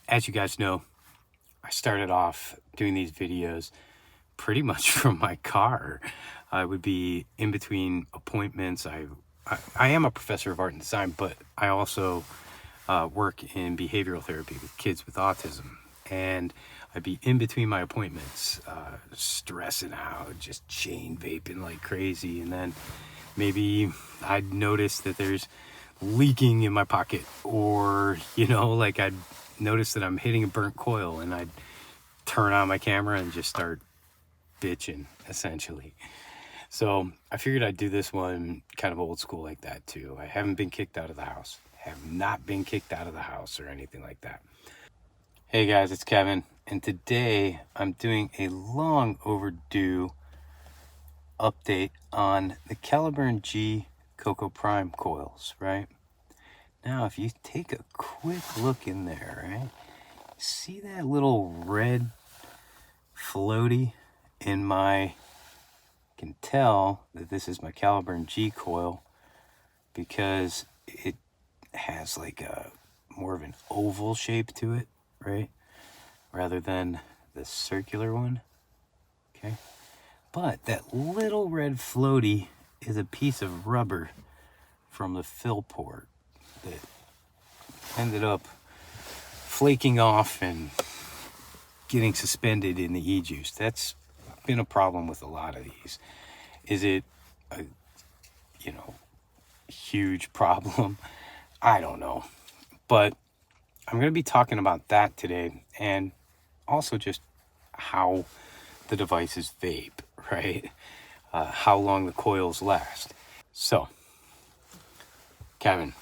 as you guys know, I started off doing these videos pretty much from my car. I would be in between appointments. I am a professor of art and design, but I also work in behavioral therapy with kids with autism. And I'd be in between my appointments, stressing out, just chain vaping like crazy. And then maybe I'd notice that there's leaking in my pocket, or, you know, like I'd notice that I'm hitting a burnt coil, and I'd turn on my camera and just start bitching, essentially. So I figured I'd do this one kind of old school like that too. I haven't been kicked out of the house. Have not been kicked out of the house or anything like that. Hey guys, it's Kevin, and today I'm doing a long overdue update on the Caliburn G Koko Prime coils, right? Now, if you take a quick look in there, right? See that little red floaty in my... can tell that this is my Caliburn G coil because it has like a more of an oval shape to it, right? Rather than the circular one, okay? But that little red floaty is a piece of rubber from the fill port that ended up flaking off and getting suspended in the EJUICE. That's been a problem with a lot of these. Is it a, huge problem? I don't know. But I'm going to be talking about that today, and also just how the devices vape, right? How long the coils last. So, Kevin,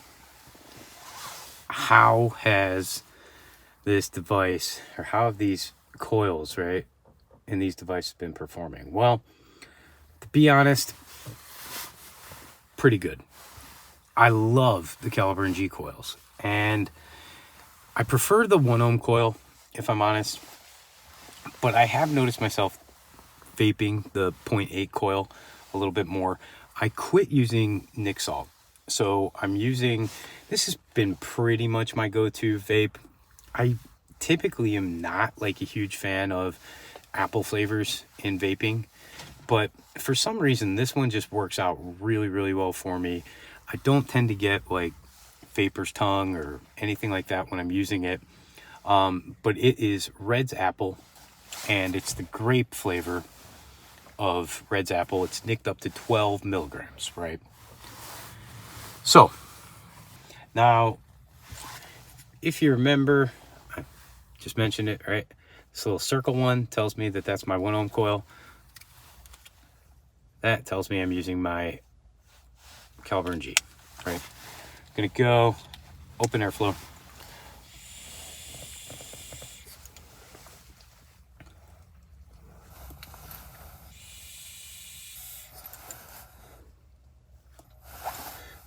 how has this device, or how have these coils, right, in these devices been performing? Well, to be honest, pretty good. I love the Caliburn G coils, and I prefer the 1 ohm coil, if I'm honest, but I have noticed myself vaping the 0.8 coil a little bit more. I quit using Nic Salt, so I'm using, this has been pretty much my go-to vape. I typically am not like a huge fan of apple flavors in vaping, but for some reason this one just works out really, really well for me. I don't tend to get like vapor's tongue or anything like that when I'm using it, but it is Red's apple, and it's the grape flavor of Red's apple. It's nicked up to 12 milligrams, right? So now, if you remember, I just mentioned it, right? This little circle one tells me that that's my 1 ohm coil. That tells me I'm using my Caliburn G, right? I'm gonna go open airflow.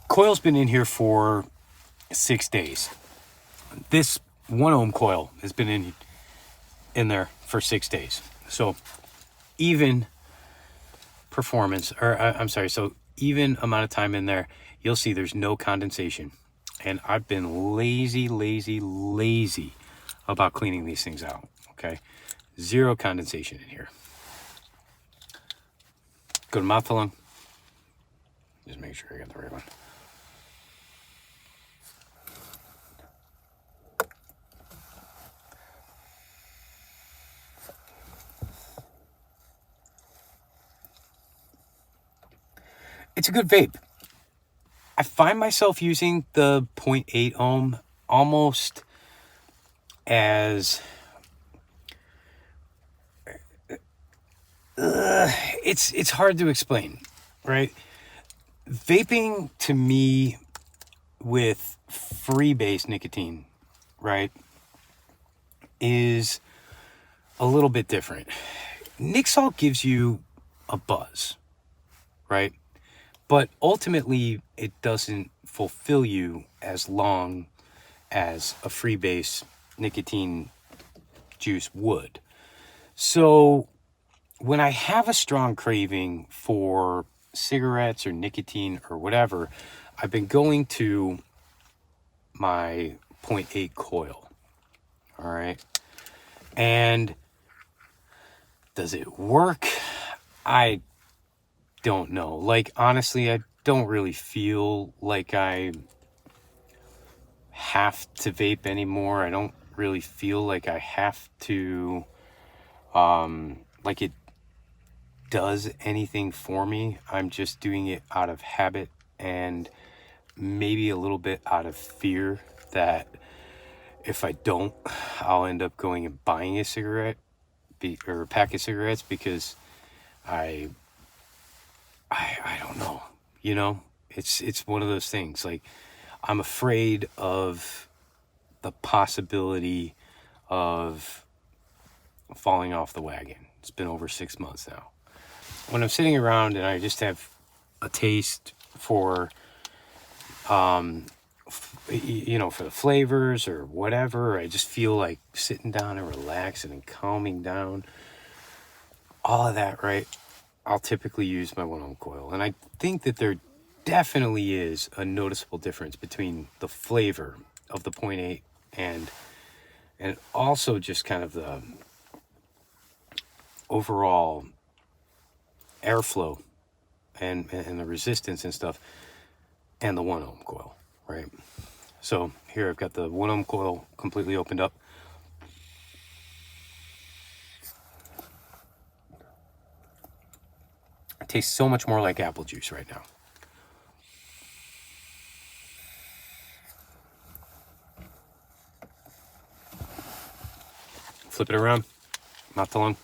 Coil's been in here for 6 days. This 1 ohm coil has been in there for 6 days. So even performance, or I'm sorry, so even amount of time in there, you'll see there's no condensation. And I've been lazy about cleaning these things out, okay? Zero condensation in here. Go to mouth to lung. Just make sure I got the right one. It's a good vape. I find myself using the 0.8 ohm almost as it's hard to explain, right? Vaping to me with free-base nicotine, right, is a little bit different. Nic Salt gives you a buzz, right? But ultimately, it doesn't fulfill you as long as a free-base nicotine juice would. So when I have a strong craving for cigarettes or nicotine or whatever, I've been going to my 0.8 coil, All right. And does it work? I don't know. Like, honestly, I don't really feel like I have to vape anymore. I don't really feel like I have to, like it does anything for me. I'm just doing it out of habit and maybe a little bit out of fear that if I don't, I'll end up going and buying a cigarette or a pack of cigarettes because I don't know, you know, it's one of those things. Like, I'm afraid of the possibility of falling off the wagon. It's been over 6 months now. When I'm sitting around and I just have a taste for, you know, for the flavors or whatever, I just feel like sitting down and relaxing and calming down, all of that, right? I'll typically use my 1 ohm coil. And I think that there definitely is a noticeable difference between the flavor of the 0.8 and also just kind of the overall airflow and the resistance and stuff, and the 1 ohm coil, right? So here I've got the 1 ohm coil completely opened up. It tastes so much more like apple juice right now. Flip it around, mouth to lung.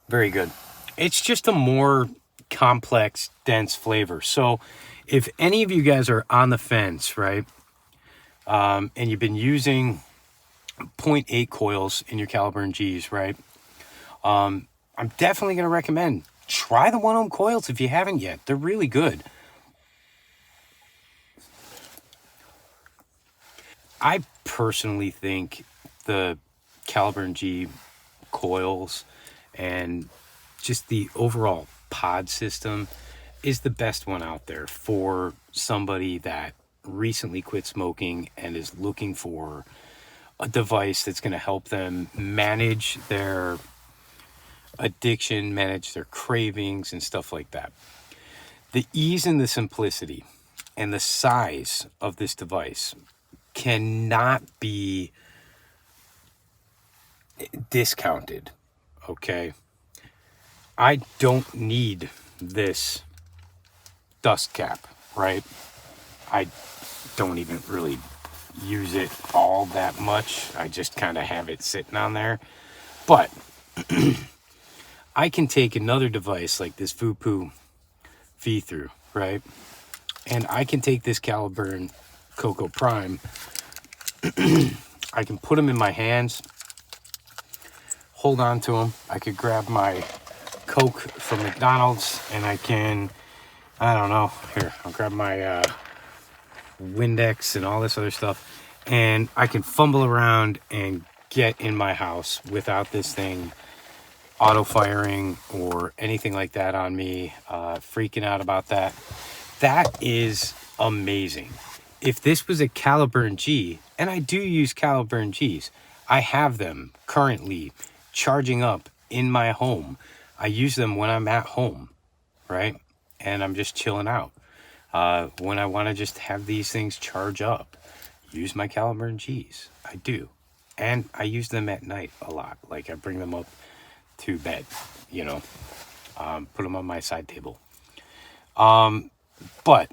Very good. It's just a more complex, dense flavor. So if any of you guys are on the fence, right, and you've been using 0.8 coils in your Caliburn Gs, right, I'm definitely going to recommend try the 1 ohm coils if you haven't yet. They're really good. I personally think the Caliburn G coils and just the overall pod system is the best one out there for somebody that recently quit smoking and is looking for a device that's going to help them manage their addiction, manage their cravings and stuff like that. The ease and the simplicity and the size of this device cannot be discounted, okay? I don't need this dust cap, right? I don't even really use it all that much. I just kind of have it sitting on there. But I can take another device like this Vupu V-Through, right? And I can take this Caliburn Koko Prime. I can put them in my hands, hold on to them. I could grab my Coke from McDonald's and I can, I don't know, here, I'll grab my Windex and all this other stuff, and I can fumble around and get in my house without this thing auto firing or anything like that on me, freaking out about that. That is amazing. If this was a Caliburn G, and I do use Caliburn Gs, I have them currently charging up in my home. I use them when I'm at home, right? And I'm just chilling out. When I want to just have these things charge up, use my Caliburn Gs. I do. And I use them at night a lot. Like, I bring them up to bed, you know, put them on my side table. But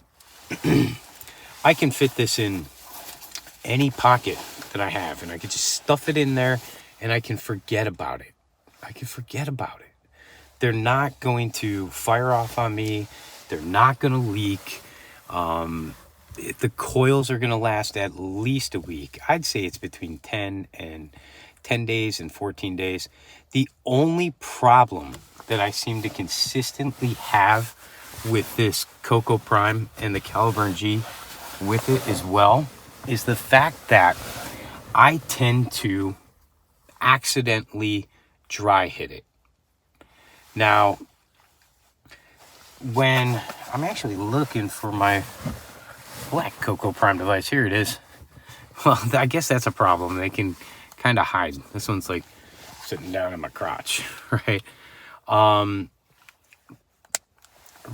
I can fit this in any pocket that I have, and I can just stuff it in there and I can forget about it. I can forget about it. They're not going to fire off on me. They're not going to leak. The coils are going to last at least a week. I'd say it's between 10 days and 14 days. The only problem that I seem to consistently have with this Koko Prime and the Caliburn G with it as well is the fact that I tend to accidentally dry hit it. Now, when I'm actually looking for my black Koko Prime device, here it is. Well, I guess that's a problem. They can kind of hide. This one's like sitting down in my crotch, right?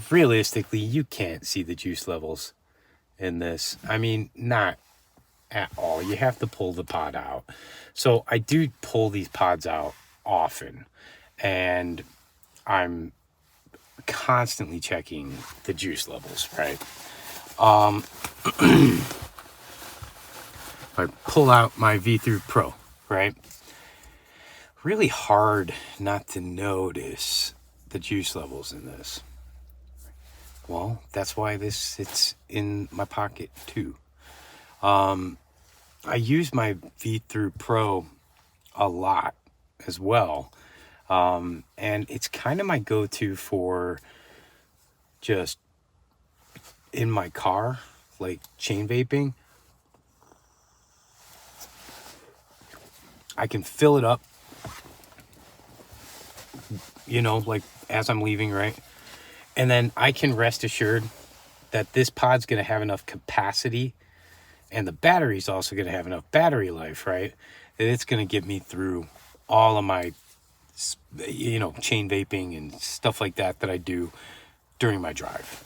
Realistically, you can't see the juice levels in this. I mean, not at all. You have to pull the pod out. So I do pull these pods out often, and I'm constantly checking the juice levels, right? I pull out my V3 Pro, right? Really hard not to notice the juice levels in this. Well, that's why this sits in my pocket too. I use my V3 Pro a lot as well. And it's kind of my go-to for just in my car, like chain vaping. I can fill it up, you know, like as I'm leaving, right? And then I can rest assured that this pod's going to have enough capacity, and the battery's also going to have enough battery life, right? That it's going to get me through all of my, you know, chain vaping and stuff like that I do during my drive,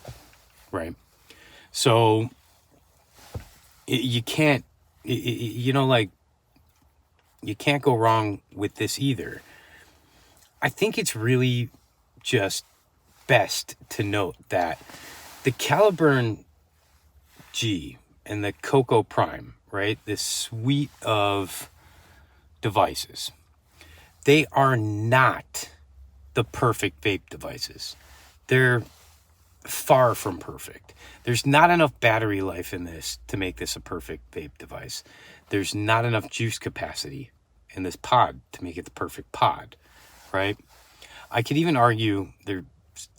right? So you can't, you know, like, you can't go wrong with this either. I think it's really just best to note that the Caliburn G and the Koko Prime, right, this suite of devices, they are not the perfect vape devices. They're far from perfect. There's not enough battery life in this to make this a perfect vape device. There's not enough juice capacity in this pod to make it the perfect pod, right? I could even argue there's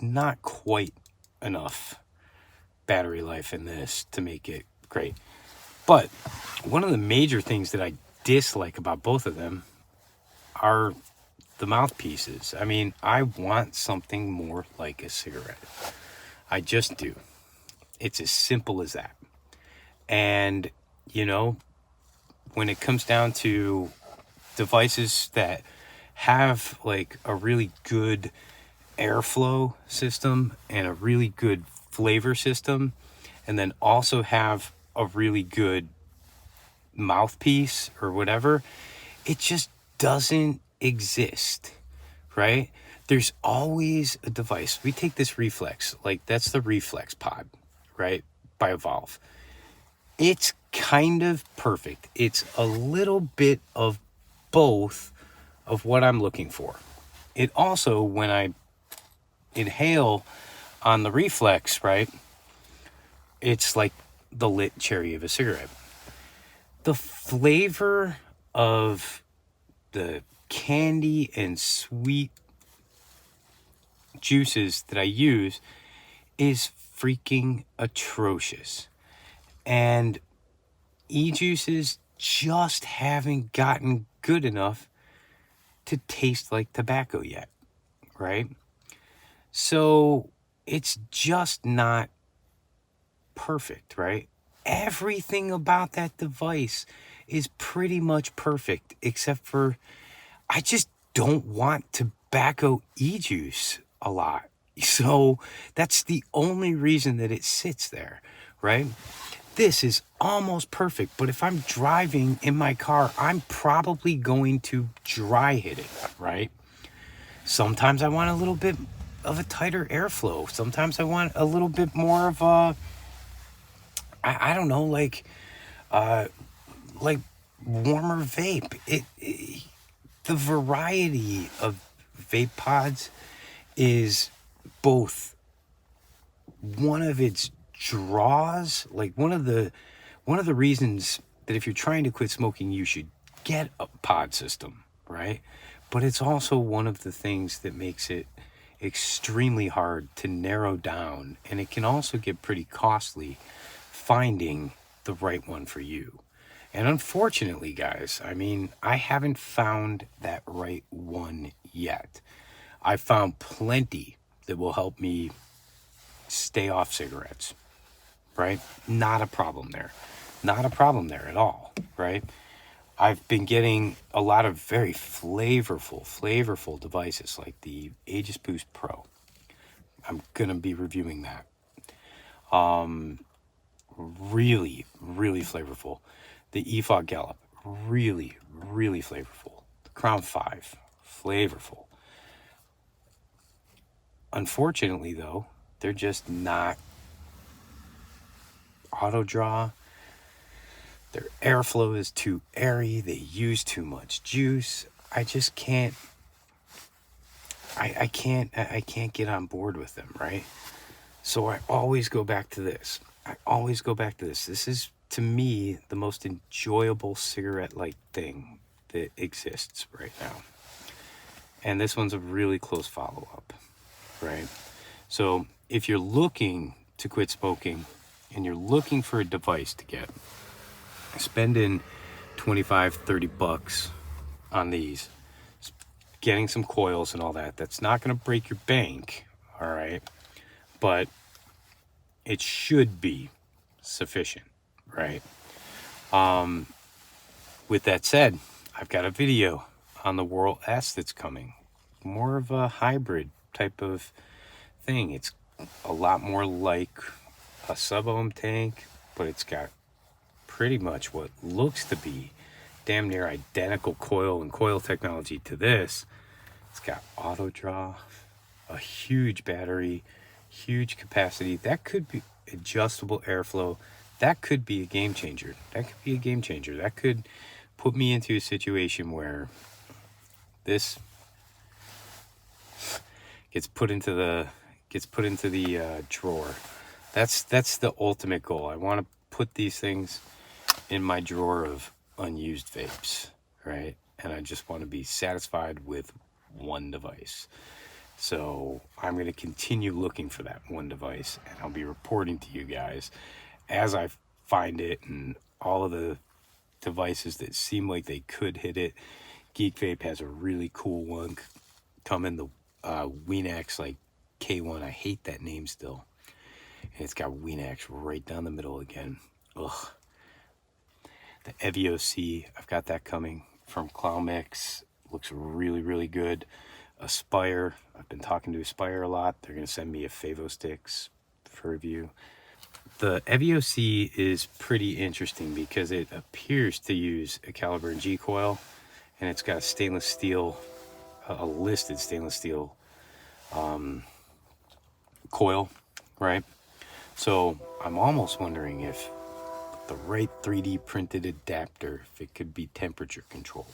not quite enough battery life in this to make it great. But one of the major things that I dislike about both of them are the mouthpieces. I mean, I want something more like a cigarette. I just do. It's as simple as that. And, you know, when it comes down to devices that have like a really good airflow system and a really good flavor system, and then also have a really good mouthpiece or whatever, it just doesn't exist, right? There's always a device. We take this Reflex, like that's the Reflex pod, right? By Evolve. It's kind of perfect. It's a little bit of both of what I'm looking for. It also, when I inhale on the Reflex, right, it's like the lit cherry of a cigarette. The flavor of the candy and sweet juices that I use is freaking atrocious. And EJUICES just haven't gotten good enough to taste like tobacco yet, right? So it's just not perfect, right? Everything about that device is pretty much perfect, except for I just don't want tobacco e-juice a lot. So that's the only reason that it sits there, right? This is almost perfect, but if I'm driving in my car, I'm probably going to dry hit it, right? Sometimes I want a little bit of a tighter airflow. Sometimes I want a little bit more of a, I don't know, like warmer vape. The variety of vape pods is both one of its draws, like one of the reasons that if you're trying to quit smoking, you should get a pod system, right? But it's also one of the things that makes it extremely hard to narrow down, and it can also get pretty costly finding the right one for you. And unfortunately, guys, I mean, I haven't found that right one I found plenty that will help me stay off cigarettes, right? Not a problem there. Not a problem there at all, right? I've been getting a lot of very flavorful devices like the Aegis Boost Pro. I'm going to be reviewing that. Really flavorful. The EFOG Gallop, really flavorful. The Crown 5, flavorful. Unfortunately, though, they're just not auto draw. Their airflow is too airy. They use too much juice. I just can't. I can't get on board with them, right? So I always go back to this. This is, to me, the most enjoyable cigarette-like thing that exists right now. And this one's a really close follow-up, right? So if you're looking to quit smoking and you're looking for a device to get, spending 25, 30 bucks on these, getting some coils and all that, that's not going to break your bank, all right? But it should be sufficient, right? With that said, I've got a video on the Whirl S that's coming. More of a hybrid type of thing. It's a lot more like a sub-ohm tank, but it's got pretty much what looks to be damn near identical coil and coil technology to this. It's got auto draw, a huge battery, huge capacity. That could be adjustable airflow. That could be a game changer. That could put me into a situation where this gets put into the drawer. That's the ultimate goal. I want to put these things in my drawer of unused vapes, right? And I just want to be satisfied with one device. So I'm going to continue looking for that one device, and I'll be reporting to you guys as I find it, and all of the devices that seem like they could hit it. Geek Vape has a really cool one coming, the Weenax like K1. I hate that name still. And it's got Weenax right down the middle again. Ugh. The Evio C, I've got that coming from Cloudmix. Looks really good. Aspire, I've been talking to Aspire a lot. They're going to send me a Favo Sticks for review. The Evio C is pretty interesting because it appears to use a Caliburn G coil, and it's got stainless steel, a listed stainless steel coil, right? So I'm almost wondering if the right 3D printed adapter, if it could be temperature controlled,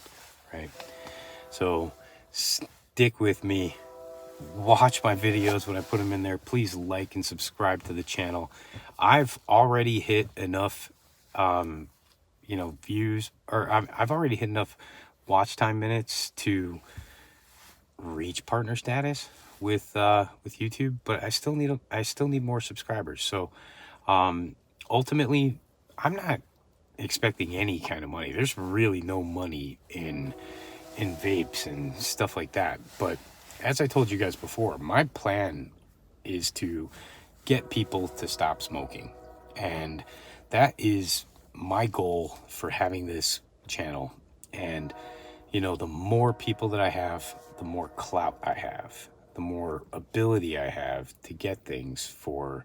right? So stick with me, watch my videos when I put them in there. Please like and subscribe to the channel. I've already hit enough views, or I've already hit enough watch time minutes to reach partner status with YouTube, but I still need more subscribers. So ultimately, I'm not expecting any kind of money. There's really no money in vapes and stuff like that. But as I told you guys before, my plan is to get people to stop smoking. And that is my goal for having this channel. And, the more people that I have, the more clout I have, the more ability I have to get things for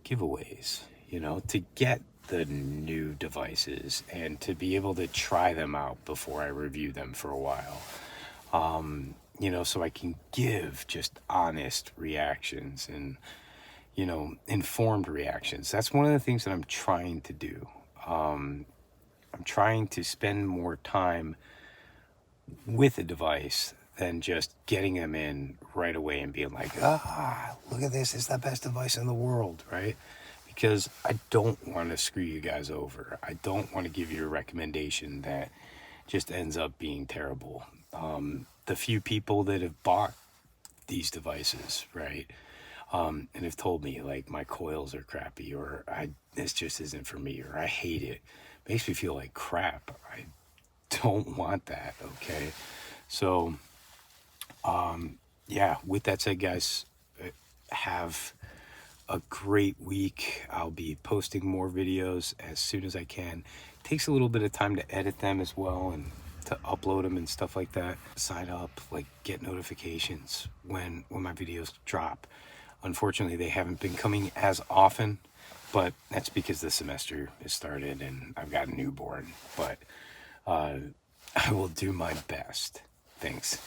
giveaways, to get the new devices and to be able to try them out before I review them for a while. So I can give just honest reactions and, informed reactions. That's one of the things that I'm trying to do. I'm trying to spend more time with a device than just getting them in right away and being like, look at this, it's the best device in the world, right? Because I don't want to screw you guys over. I don't want to give you a recommendation that just ends up being terrible. The few people that have bought these devices, right, and have told me, like, my coils are crappy, or this just isn't for me, or I hate it, makes me feel like crap. I don't want that, okay? So, yeah, with that said, guys, have a great week. I'll be posting more videos as soon as I can. It takes a little bit of time to edit them as well and to upload them and stuff like that. Sign up, like get notifications when my videos drop. Unfortunately, they haven't been coming as often, but that's because the semester has started and I've got a newborn. But I will do my best. Thanks.